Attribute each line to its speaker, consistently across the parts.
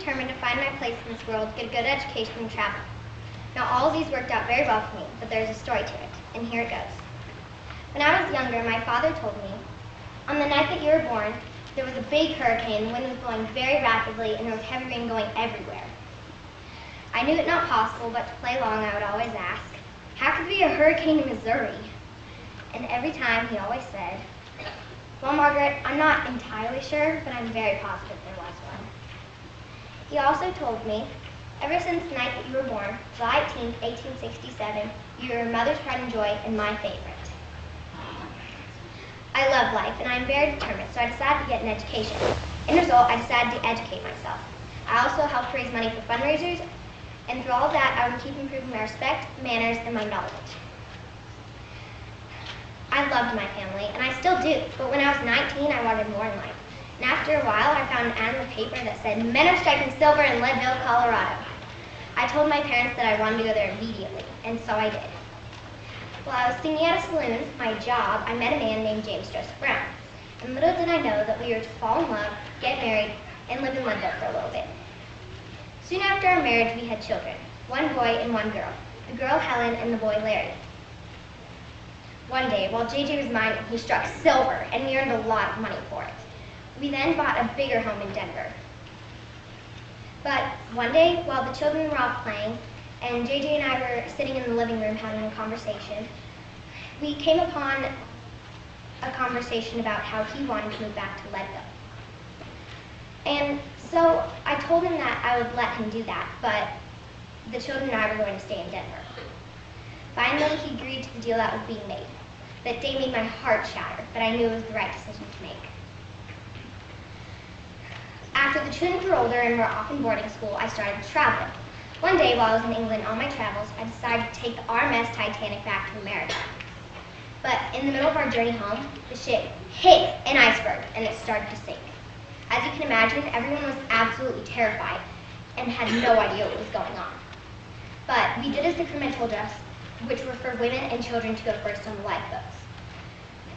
Speaker 1: determined to find my place in this world, get a good education, and travel. Now, all of these worked out very well for me, but there's a story to it, and here it goes. When I was younger, my father told me, on the night that you were born, there was a big hurricane, the wind was blowing very rapidly, and there was heavy rain going everywhere. I knew it not possible, but to play along, I would always ask, how could there be a hurricane in Missouri? And every time, he always said, well, Margaret, I'm not entirely sure, but I'm very positive there was one. He also told me, ever since the night that you were born, July 18, 1867, you were your mother's pride and joy and my favorite. I love life, and I'm very determined, so I decided to get an education. In result, I decided to educate myself. I also helped raise money for fundraisers, and through all of that, I would keep improving my respect, manners, and my knowledge. I loved my family, and I still do, but when I was 19, I wanted more in life. And after a while, I found an ad in the paper that said, men are striking silver in Leadville, Colorado. I told my parents that I wanted to go there immediately, and so I did. While I was singing at a saloon, my job, I met a man named James Joseph Brown. And little did I know that we were to fall in love, get married, and live in Leadville for a little bit. Soon after our marriage, we had children, one boy and one girl, the girl Helen and the boy Larry. One day, while JJ was mining, he struck silver, and we earned a lot of money for it. We then bought a bigger home in Denver. But one day, while the children were off playing, and JJ and I were sitting in the living room having a conversation, we came upon a conversation about how he wanted to move back to Leadville. And so I told him that I would let him do that, but the children and I were going to stay in Denver. Finally, he agreed to the deal that was being made. That day made my heart shatter, but I knew it was the right decision to make. After the children grew older and were off in boarding school, I started traveling. One day, while I was in England on my travels, I decided to take the RMS Titanic back to America. But in the middle of our journey home, the ship hit an iceberg, and it started to sink. As you can imagine, everyone was absolutely terrified and had no idea what was going on. But we did as the crewmen told us, which were for women and children to go first on the lifeboats.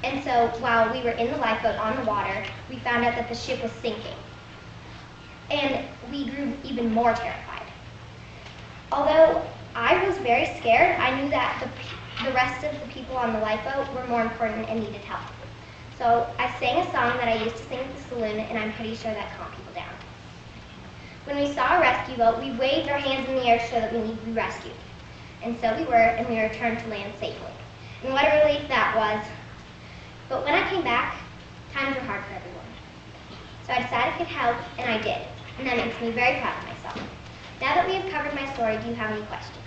Speaker 1: And so while we were in the lifeboat on the water, we found out that the ship was sinking. And we grew even more terrified. Although I was very scared, I knew that the rest of the people on the lifeboat were more important and needed help. So I sang a song that I used to sing at the saloon, and I'm pretty sure that calmed people down. When we saw a rescue boat, we waved our hands in the air to show that we needed to be rescued. And so we were, and we returned to land safely. And what a relief that was. But when I came back, times were hard for everyone. So I decided I could help, and I did. And that makes me very proud of myself. Now that we have covered my story, do you have any questions?